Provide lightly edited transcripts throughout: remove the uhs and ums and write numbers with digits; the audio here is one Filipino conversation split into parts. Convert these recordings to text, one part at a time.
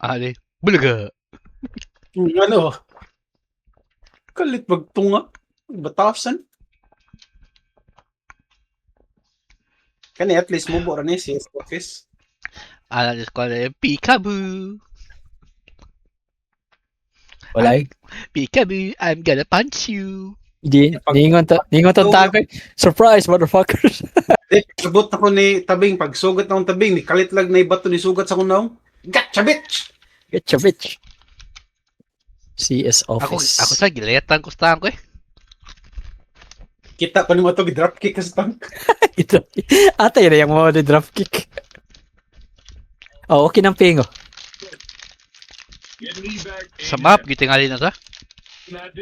Ali. Bulaga. Ano? Kalit magtunga. Batasan. Kani at least mo ra ni si office. Ala just call it Peekaboo. Walay. Peekaboo, I'm gonna punch you. Di ningon to tagay. Surprise, motherfuckers. Sabot ako ni tabing pag sugat na akong tabing ni kalit lag na ibato ni sugat sa akong naong. Gotcha bitch. Get your bitch. CS Ako office. sa giletan ko stahan ko eh. Kita pa ni mo to drop kick sa tank. Ito. Ata yun yung mga drop kick. Oh, okay ng pingo. Sa map, gitingali na sa.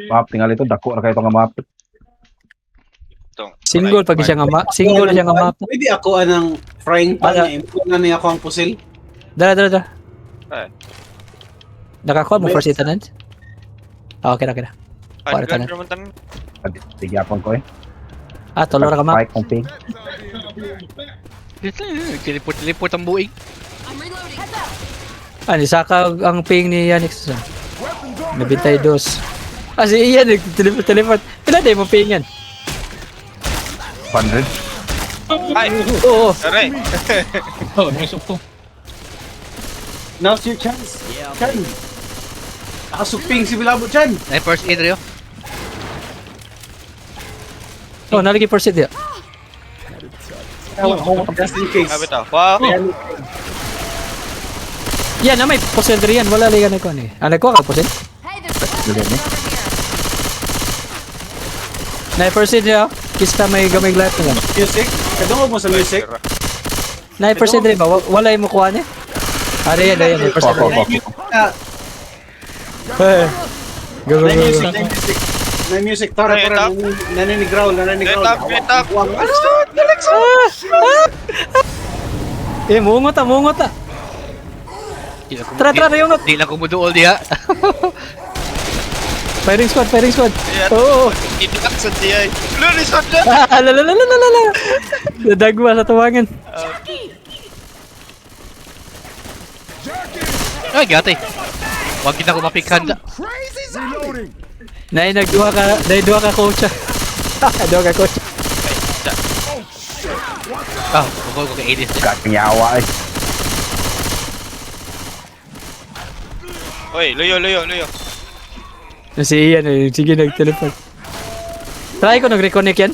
Map, tinggal itu dako na kayo itong map. Single pag siya nga map. Single na siya nga map. Pwede ako anang frying pan Ala. na import na niya ako ang pusil. Dala. Eh. Nakakuha mo first itanan? Ah, okay na. Ay, Para gan tanan. naman tanan. Sige apon ko eh. Ah, tolor ka map. Spike kong ping. Teleport ang buing. Ah, nisaka ang ping ni Yannick. Nabintay dos. Ah, si Ian nag-teleport. Pila day mo ping yan? 100. Ay, Oo. aray. Now's your chance. Chan. Nakasuping si Bilabo Chan. Ay, first aid Rio. Oh, nalagi first hit ya. Just in case. Sabi to. Wow. Yan, na may pusil rin yan. Wala liga na ko ni. Ah, nagkuha ka pusil? Na first hit ya. Kista may gamay life na lang. Music. Kadungog mo sa music. Na first hit rin ba? Wala yung mukuha niya? Ah, yan. May first hit rin. Eh. Go. Na music. Na music. Tara. Naninigraw. Letap. Eh, mungot ah. Tara, yung not. Di na kumuduol diha. Firing squad. Ayan. Oo. Idiak sa DI. Lulisod na. Lalalala. Nadagwa sa tuwangan. Ay, gati. Wag kita ko mapikhan sa. Nagduha ka coach. Duha ka coach. Ah, ko kay Edis. Kakinyawa eh. Oy, luyo. Si Ian eh. Sige, nag-teleport. Try ko nag-reconnect yan.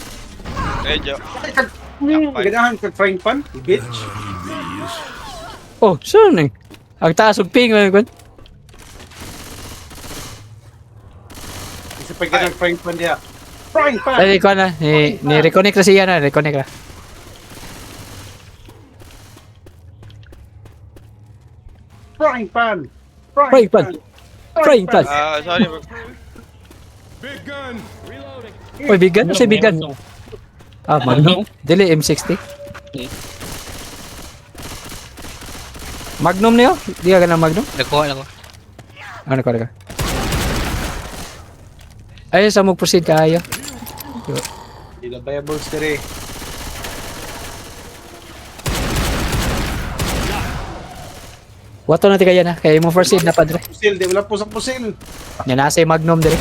Medyo. Ganahan ka frying pan. Bitch. Oh, saan eh? Ang taas og ping. Isa pa ka frying pan diya. Frying pan. Ay, ikaw na. Ni-reconnect na si Ian na. Reconnect na. Frying pan. Frying pan. Sorry. Uy, big gun? Kasi big gun. Ah, Magnum? Dili, M60. Magnum niyo? Di ka na Magnum? Nagkuha na ko. Ano ka? Ayun, sa mag-proceed ka ayo. Dila viable stere. Wato na ti kaya na. Kaya mo first aid na padre. Pusil. Di wala po sa pusil. Yan nasa yung Magnum dire.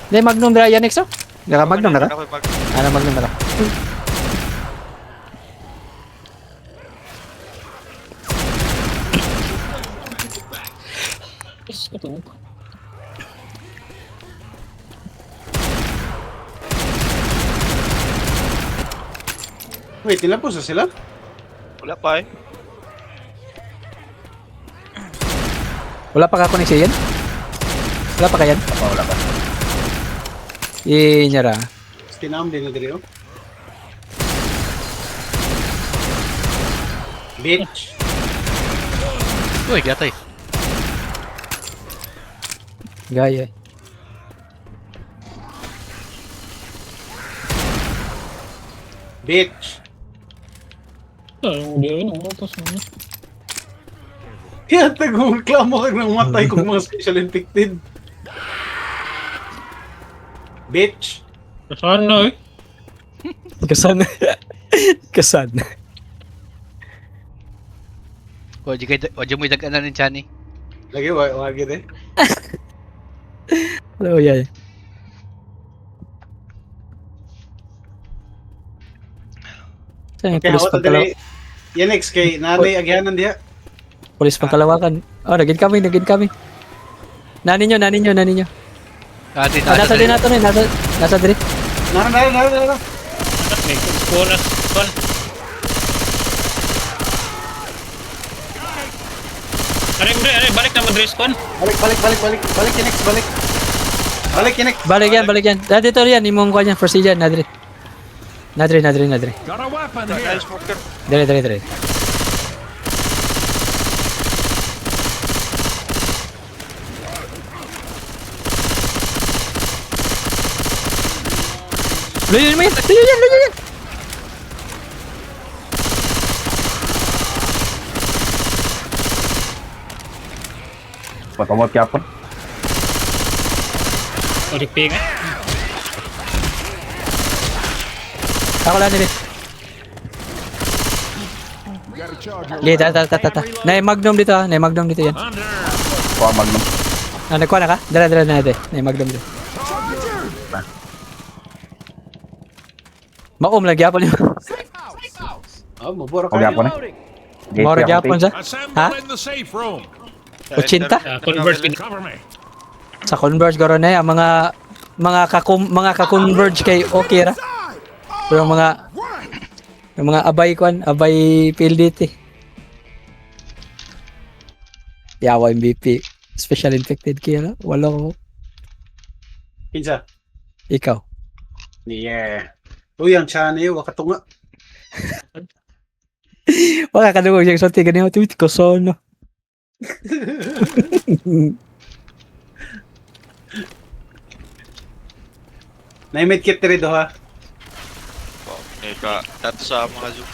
Hindi, Magnum dire yan next oh. Naka Magnum na ka? Ano Magnum na ka? Wait, ilan po sa sila? Wala pa eh. Wala pa ka connect siya yan? Wala pa kayan? Wala pa. Inyara. Stinam din na diri oh. Bitch. Uy, gati. Gaya. Bitch. Kaya tagong-reklamo ka ng matay kong mga special infected. Bitch. Kasan. Kasan. Wadyo mo idaganan ng Johnny. Lagi, wag yun eh. Hello, yeah. Saan yung Kaya pulis ako pagkalawakan? tadi, yan next kay nanay agyanan diha. Pulis pagkalawakan. Oh, nagin kami. Nani nyo. Ate, Ah, nasa din nato na, nasa din. Nara. May spawn na spawn. Are, balik na mag respawn. Balik yan next, balik. Balik yan. Dati to yan, imong kanya, first yan, nadri. Nadri. Nice smoker. Dire. Luyan mo yan! Patomot yapon. O ping eh. Ako lang nila. Sige, ta. Nay magnum dito ha. Nay magnum dito yan. Kuha magnum. Ah, nagkuha na ka? Dala na natin. Nay magnum dito. Maum lagi apa niyo? Oh, mabura Huwag kayo. yapon eh. Mora gyapon sa? Ha? Assemble in the safe room. 80? Converse with Cover me. Sa Converge garo na ang mga ka-converge kay okay ra. Pero yung mga abay PLDT. Yawa MVP. Special infected kaya wala ko. Kinsa? Ikaw. Yeah. Uy, ang chani, wakatunga. Wala ka nung yung salti ganyan. Ito ko sono. Naimit kit rin do ha. Ika, tato sa mga zoom.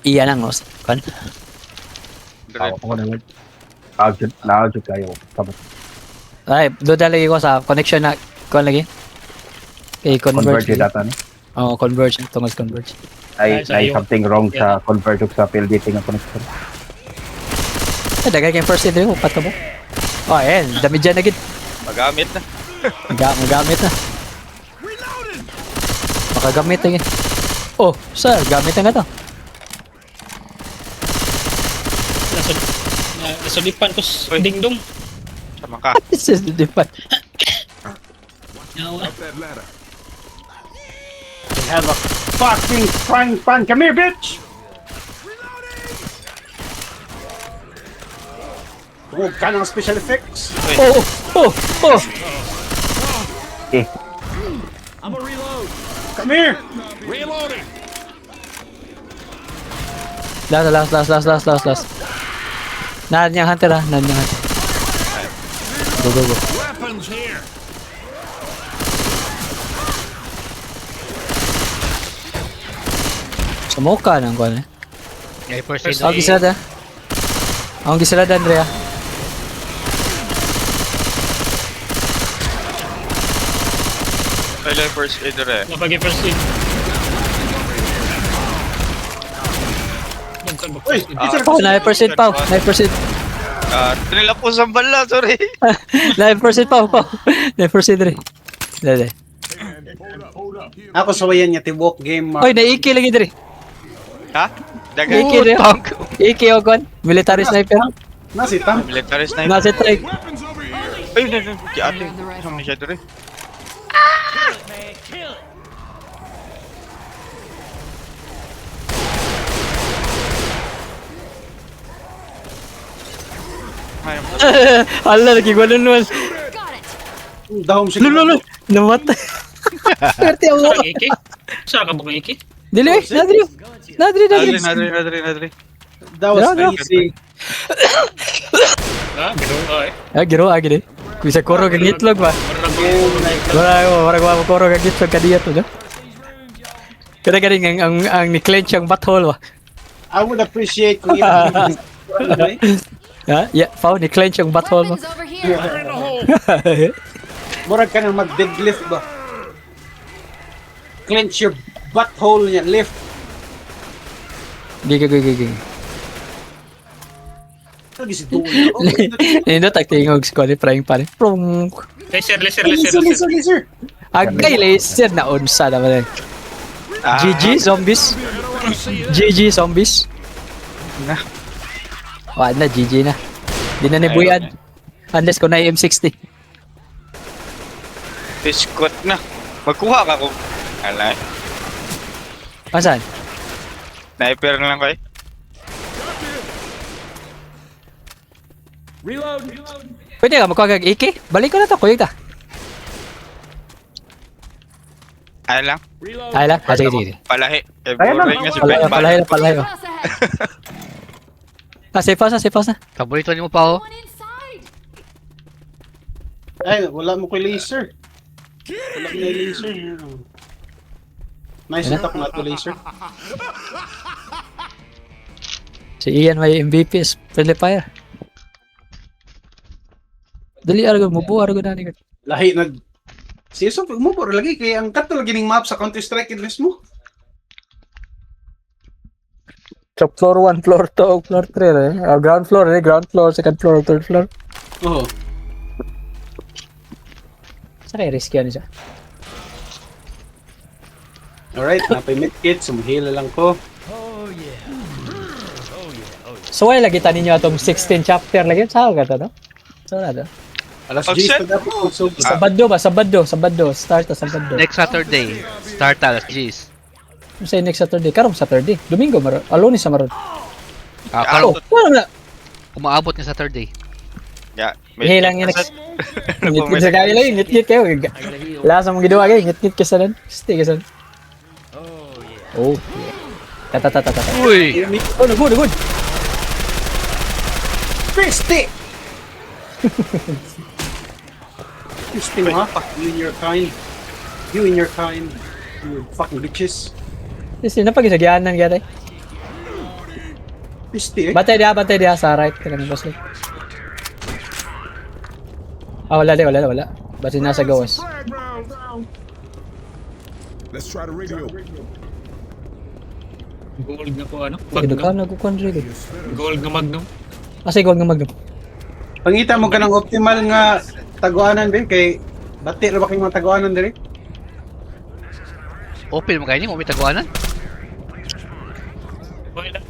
Iyan ang os. Kan? Direct. Ako na lang. Naajud kayo. Sabot. Ay, doon lagi ko sa connection na kuan lagi. Okay, Convert converge. yung data ni. Oo, converge. Tungos converge. Ay Sa iyo. something wrong sa convert sa PLDT nga connection. Ay, dagay kayong first aid rin mo. Pato mo. Oh, ayan. Dami dyan na gid. Magamit na. Magamit na. Makagamit na yun. Oh, sir, gamit na nga to. Nasulipan ko dingdong. Sama ka. This is the different. Yawa. I have a fucking frying pan. Come here, bitch! Huwag ka ng special effects. Oh! Eh, Come here! Reloading. Last. Nahan niyang hunter ha. Go. Weapons here. Sumoka nang kuan eh. Yeah, first aid. Ang gisalada. Ang gisalada, Andrea. Kailan first aid rin. Mapag-first aid. Uy! Oh, 9% pa. 9%. Tinila po sa bala, sorry. 9% pa. 9% rin. Dali. Ako sawayan niya, tiwalk game. Oy, naiki lagi diri. Ha? Dagay. Iki rin. Iki o kon. Military sniper. Nasi, tam. Military sniper. Nasa trike. Ay, ate. Ano siya ito rin? Hala, lagi gwanan naman. Dahom siya. Lolo. Namatay. Swerte ako. Saan iki? Saan ka bukang iki? Dili, nadri. Nadri. That was No. easy. Gano'n ka eh. Ah, giro agi di. Bisa koro kag itlog ba? Warag mo koro kag itlog kadiya to, no? Kada galing ang ni-clench ang butthole ba? I would appreciate kung yun. Ha? Yeah, pao ni-clench ang butthole mo. Weapons over here. Fire in the hole. Murag ka nang mag-deadlift ba? Clench your butthole niya, lift. Gigi. Lagi si Tuon. Nino, tagtingog squad ni Prime pa rin. Prong. Laser. Laser. Agay, laser na unsa naman eh. GG, zombies. GG, zombies. Wala na, GG na. Di na nibuyan. Unless ko na yung M60. Biskot na. Magkuha ka kung... Alay. Asan? Sniper na lang kayo. Pwede ka magkuha kag AK? Balik ko na to, kuya ta. Ay lang. Ay lang, sige, sige. Palahi. Kaya lang. Boring nga si Palayo, Ben. palayo, palayo. Safe house na, safe house na. Paborito niyo mo pa, oh. Ay, wala mo kay laser. Wala mo na laser. Nice attack na to laser. Si Ian may MVP, friendly fire. Dali, arago mo po, arago na. Lahi nag... Siya mo po lagi kaya ang kat lagi ning map sa Counter-Strike mismo. So, floor 1, floor 2, floor 3 eh. Ground floor eh, ground floor, second floor, third floor. Oo. Sa kaya risky ano siya? Alright, napay medkit, sumhila lang ko. So, why lagi tanin nyo atong 16 chapter lagi? Saan ka to, no? Saan na to? Alas Oh, 10 shit. pa dapat magsugod. Sabado ba? Sabado. Start na Sabado. Next Saturday, start alas 10. Ano sa'yo next Saturday? Karong Saturday. Domingo, maron. Aloni sa maron. Karo, Oh, wala na. umaabot ng Saturday. Yeah. Ihilang yun. Ngit-ngit sa kaya lang, ngit-ngit kayo. Lasa mong ginawa kayo, ngit-ngit ka sa nan. Stay ka sa nan. Oh, yeah. Tata. Uy! Oh, nagod. Christy! Christy mo ha? You and your kind. You and your kind. You fucking bitches. Kasi napag-isagyanan kaya tayo. Christy eh. Bantay dia sa right ka lang boss. Ah, wala. Basta nasa gawas. Let's try to radio. Gold na po ano? Pagdo ka nagkukuan rin. Gold na Magnum. Kasi gol nga magdum. Pangita mo ka ng optimal nga taguanan din kay bati ra ba kay mga taguanan diri? Open mo kayo niyo, may taguanan. Okay lang.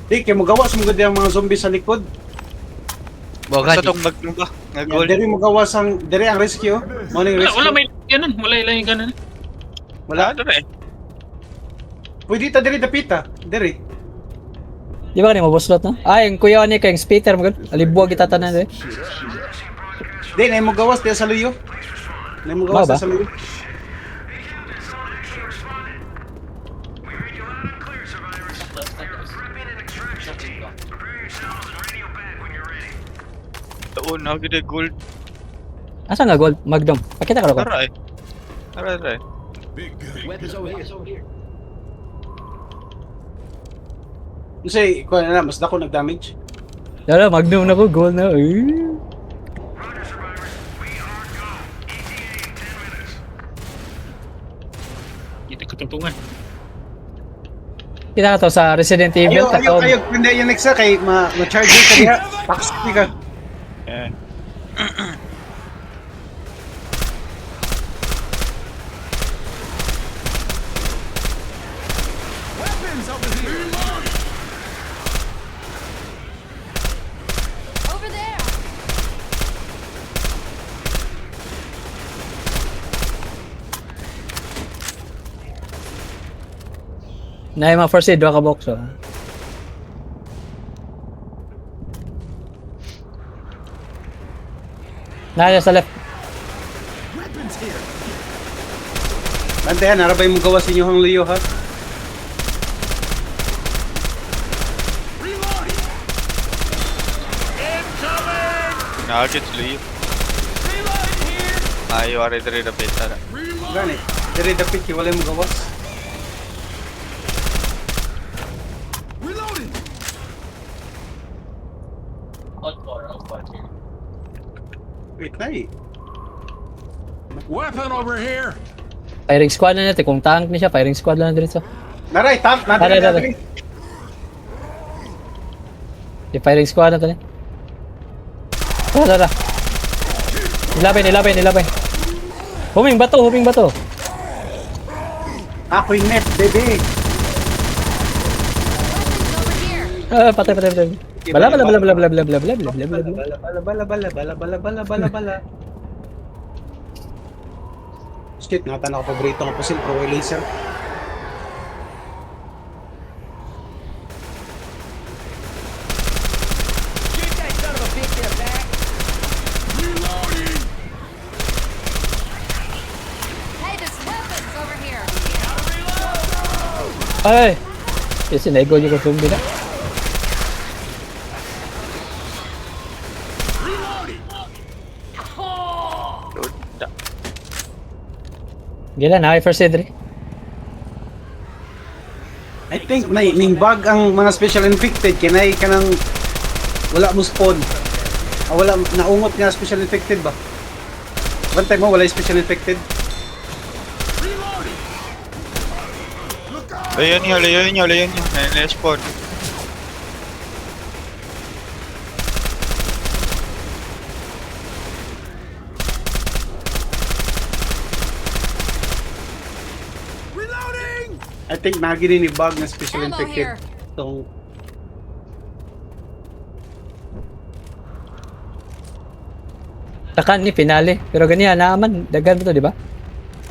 Di kay mo gawas mo gud ang mga zombie sa likod. Boga, Sa tong Magnum ba? Nga gold. Diri mo gawas ang diri ang rescue. Mo ning Wala rescue. may ganun. Wala yung ganun. Wala doon eh. Pwede ta diri dapita. Diri. Di ba kanina mabuslot no? Ay, yung kuya ni kayong speeder mo gud. Alibuag kita tanan eh. Di na mo gawas diya sa luyo. Na mo gawas Ba? sa luyo. Oo, nagiging gold. Asa nga gold? Magdum. Pakita ka ko. Tara eh. Tara. Kasi ko na mas dako nag-damage. Lalo, Magnum na ko, gold na. Hindi ko tuntungan. Kita ka to sa Resident Evil. Ayaw, pinda yan next kay ma-charger ka diha. Taxi ka. Yeah. Over there! Na yung mga first aid, dua ka box. Oh. Naya sa left. Bantayan, narabay mo gawas inyo hang luyo ha. Nagiging sleep. Ayaw, ari-dari na pita na. Gani. Diri dapit kay wala mo gawas. Wait na eh. Weapon over here. Firing squad na natin. Kung tank niya siya, firing squad lang na dito. Naray, tank na Tara. diri. Yung firing squad na to. Tara. Ilabay. Huming bato. Ako yung net, baby. Weapons over here. Patay. Bala. Bala. Shit, natan ako paborito ng pusil, pro laser. Hey, there's weapons over here. Ay! Kasi naigo yung zombie na. Gila na, first aid rin. I think ning bug ang mga special infected kinay kanang wala mo spawn. Wala naungot nga special infected ba? One time mo wala yung special infected. Layan niyo. Na-spawn. I think nagi ni bug na special Ammo infected. here. Tong Takan ni finale. Pero ganyan, naaman. Dagan mo to, di ba?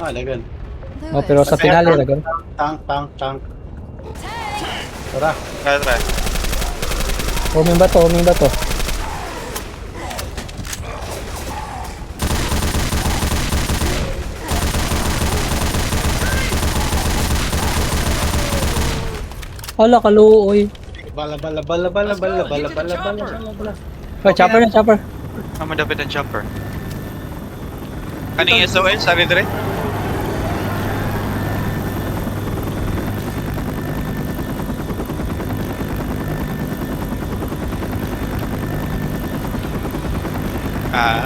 lagan. Oh, pero sa finale, dagan. Tank. Tara. Try. Huming bato. Hala, kaluoy. Bala. Oh, chopper. Madapit ang chopper. Kaning SOS, sari dire?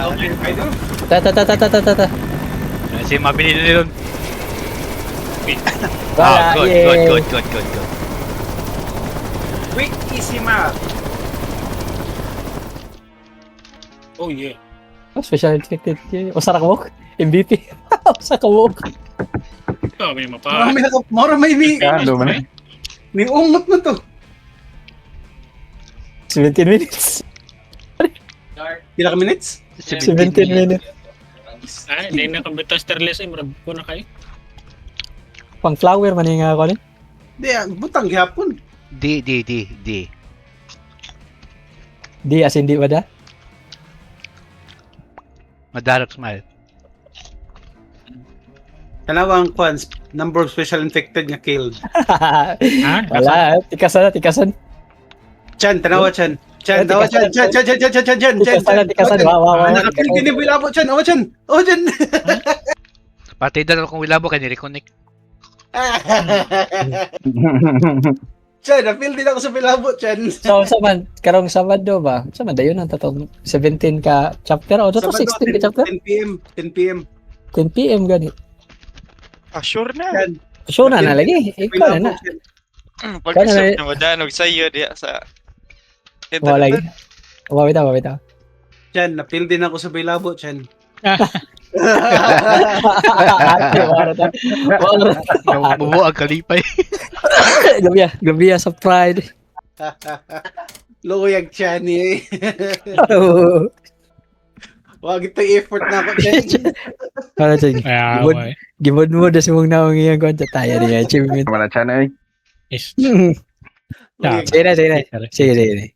Okay. Ta. Kasi mabili nila yun. Wala, yay. Good. Quickissima. Oh yeah. Oh, special infected. Usara ka walk. MVP. Usara ka walk. May mapa. Mara may Ano man? ni ungot mo to. 17 minutes. Pila ka minutes? 17 minutes. Ay, hindi na kami tasterless ay marag ko na kayo. Pang flower man yung ako rin. Di, butang gihapon. D. Di as hindi wada. Madarok smile. Kanawang kwans, number of special infected nga killed. Wala, tikasan. Chan, tanawa Chan. Chan. Tikasan. Wow. Nakapil kini bilabo Chan. Chan. Pati doon akong wilabo kay ni-reconnect. Chan, napil din ako sa bilabo Chan. So, saman, karong Sabado ba? Saman, dayon ang tatong 17 ka chapter. O, dato 16 ka chapter? 10 p.m. 10 p.m. gani. Sure na. Chan. Show na lagi. Ikaw na. Pag-isip na madanog sa'yo diya sa... Wala lagi. Wawit ako. Chan, napil din ako sa bilabo Chan. Bubuo ang kalipay. Gabiya sa pride. Luyag Chan eh. Wag ito effort na ako Chan. Para sige. Gibod mo das mong naong iyang konta tayo niya achievement. Mana channel? Is. Sige na.